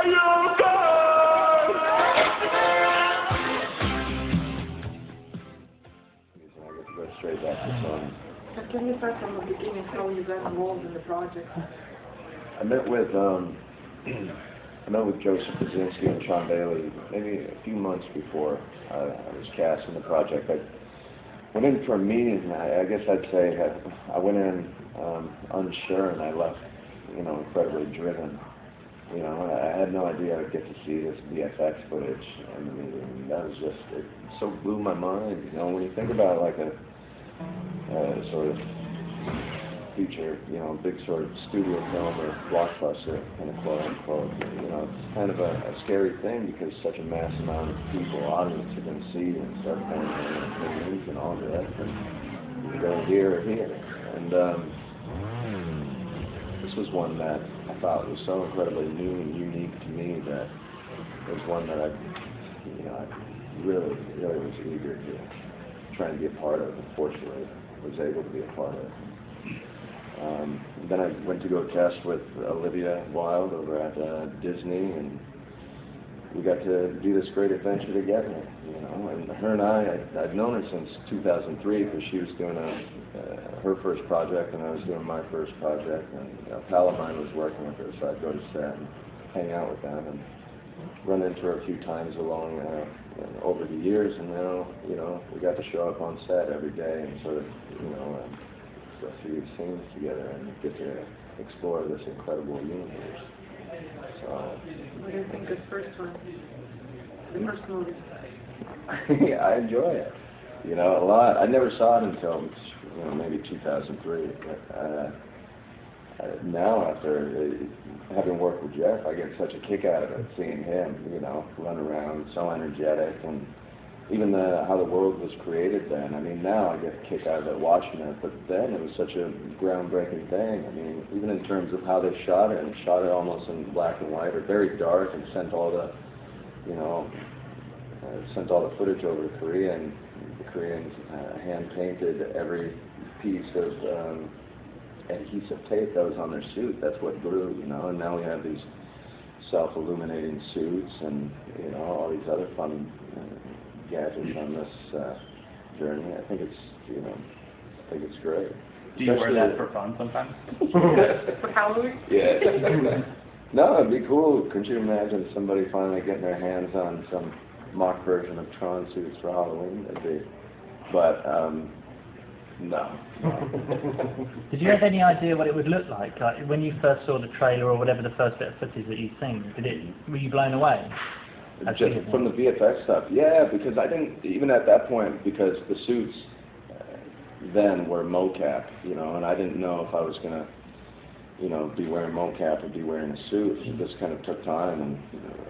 Go straight back to Tron. Can you start from the beginning how you got involved in the project? I met with Joseph Kaczynski and Sean Bailey maybe a few months before I was cast in the project. I went in for a meeting. I guess I'd say I went in unsure, and I left, incredibly driven. I had no idea I'd get to see this VFX footage in the meeting. That was just, it so blew my mind. When you think about like a sort of feature, big sort of studio film or blockbuster, kind of quote unquote, it's kind of a scary thing because such a mass amount of people, audience, are going to see and start paying opinions and all this, and you go here or here. And this was one that I thought was so incredibly new and unique to me that it was one that I really, really was eager to try and be a part of. Unfortunately, I was able to be a part of. Then I went to go test with Olivia Wilde over at Disney, and we got to do this great adventure together, And her and I'd known her since 2003 because she was doing her first project and I was doing my first project, and a pal of mine was working with her, so I'd go to set and hang out with them and run into her a few times along over the years, and now, we got to show up on set every day and sort of, a few scenes together and get to explore this incredible universe. So, What do you think of the first one? The first movie? I enjoy it, a lot. I never saw it until, maybe 2003. But, now, after having worked with Jeff, I get such a kick out of it, seeing him, run around, so energetic, and even how the world was created then. Now I get a kick out of it watching it, but then it was such a groundbreaking thing. Even in terms of how they shot it, and shot it almost in black and white, or very dark, and sent all the, footage over to Korea, and the Koreans hand-painted every piece of adhesive tape that was on their suit. That's what grew, and now we have these self-illuminating suits and, all these other fun gadgets on this journey. I think it's, great. Do you wear that for fun sometimes? For Halloween? Yeah. No, it'd be cool. Couldn't you imagine somebody finally getting their hands on some mock version of Tron suits for Halloween? That'd be, but, no. Did you have any idea what it would look like? Like when you first saw the trailer or whatever the first bit of footage that you'd seen, were you blown away? Just from the VFX stuff, yeah, because I didn't, even at that point, because the suits then were mocap, and I didn't know if I was going to, be wearing mocap or be wearing a suit. It just kind of took time,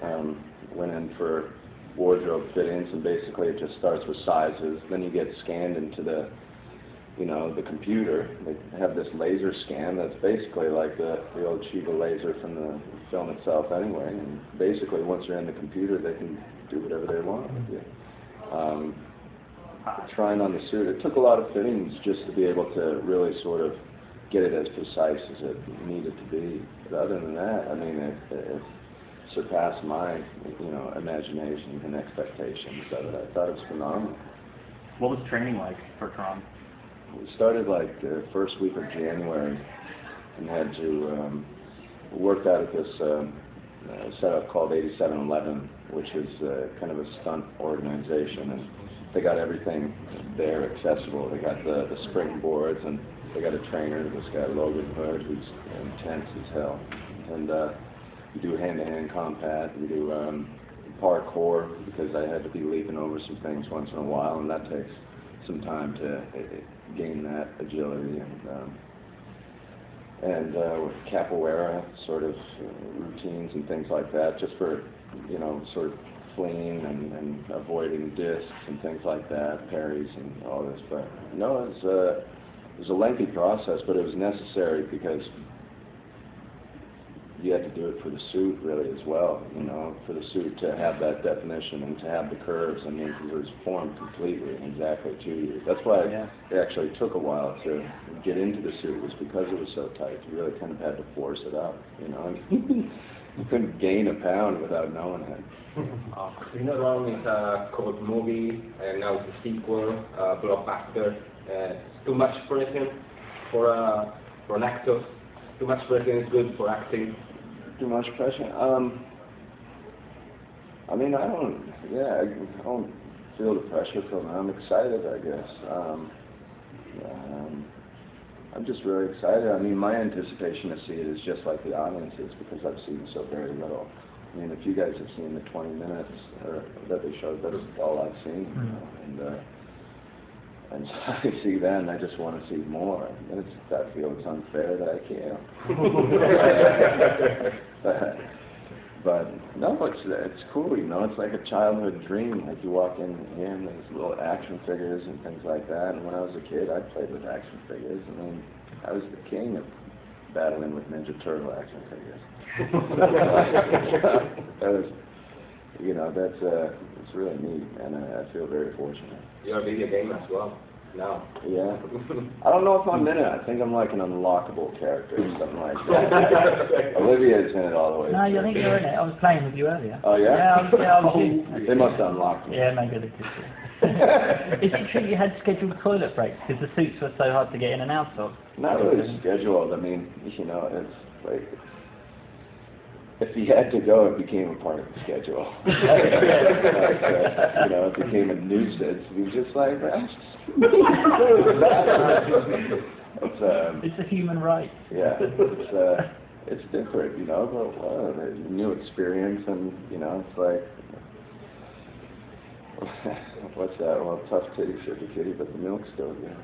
and went in for wardrobe fittings, and basically it just starts with sizes. Then you get scanned into the computer. They have this laser scan that's basically like the old Chiba laser from the film itself anyway, and basically once you're in the computer they can do whatever they want with you. Trying on the suit, it took a lot of fittings just to be able to really sort of get it as precise as it needed to be. But other than that, it surpassed my imagination and expectations of it. I thought it was phenomenal. What was training like for Tron? We started like the first week of January and had to work out at this setup called 8711, which is kind of a stunt organization, and they got everything there accessible. They got the springboards, and they got a trainer, this guy Logan Hood, who's intense as hell. And we do hand-to-hand combat, we do parkour, because I had to be leaping over some things once in a while, and that takes some time to gain that agility, and with capoeira sort of routines and things like that, just for sort of fleeing and avoiding discs and things like that, parries and all this. But no, it was a lengthy process, but it was necessary because you had to do it for the suit really as well, for the suit to have that definition and to have the curves. Because it was formed completely in exactly 2 years. That's why it actually took a while to get into the suit, was because it was so tight. You really kind of had to force it up, You couldn't gain a pound without knowing it. Tron is a cult movie, and now it's a sequel, blockbuster. It's too much pressure for an actor. Too much pressure is good for acting. Too much pressure? I mean, I don't feel the pressure from it. I'm excited, I guess. I'm just really excited. I mean, my anticipation to see it is just like the audience's because I've seen so very little. I mean, if you guys have seen the 20 minutes that they showed, that's all I've seen. You know? And so I see that, and I just want to see more. And I feel it's unfair that I can't. But no, it's cool, you know. It's like a childhood dream. Like you walk in here and there's little action figures and things like that. And when I was a kid, I played with action figures. I mean, I was the king of battling with Ninja Turtle action figures. That was, you know, it's really neat, and I feel very fortunate. You're a video game as well. No. Yeah. I don't know if I'm in it. I think I'm like an unlockable character or something like that. Olivia's in it all the way. No, I think you're in it. I was playing with you earlier. Oh, yeah? Yeah, I was you. They must have unlocked me. Yeah, maybe they did. Is it true you had scheduled toilet breaks because the suits were so hard to get in and out of? Not really scheduled. I mean, you know, it's like, if he had to go, it became a part of the schedule. You know, it became a nuisance. He was just like, it's a human right. Yeah, it's different, you know, but a new experience, and you know, it's like, what's that? Well, tough titty, sugar kitty, but the milk's still good.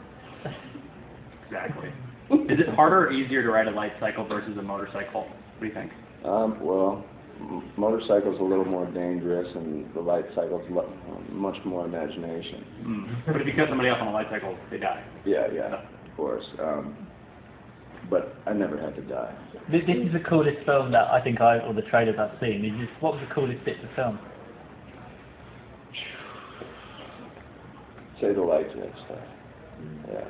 Exactly. Is it harder or easier to ride a light cycle versus a motorcycle? What do you think? Well, motorcycle's a little more dangerous, and the light cycle's much more imagination. But if you cut somebody off on a light cycle, they die. Yeah, of course. But I never had to die. This is the coolest film that I think or the trailers I've seen. What was the coolest bit of the film? Say the light jet stuff. Yeah.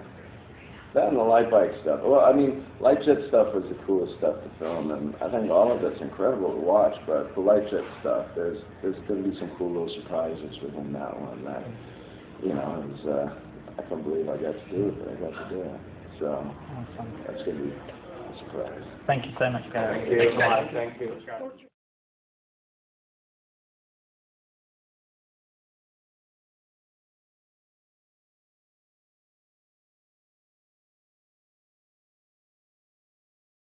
That and the light bike stuff. Well, I mean, light jet stuff was the coolest stuff to film, and I think all of it's incredible to watch, but the light jet stuff, there's going to be some cool little surprises within that one that, you know, it was, I can't believe I got to do it, but I got to do it. So, Awesome. that's going to be a surprise. Thank you so much, Garrett. Thank you. Thank you.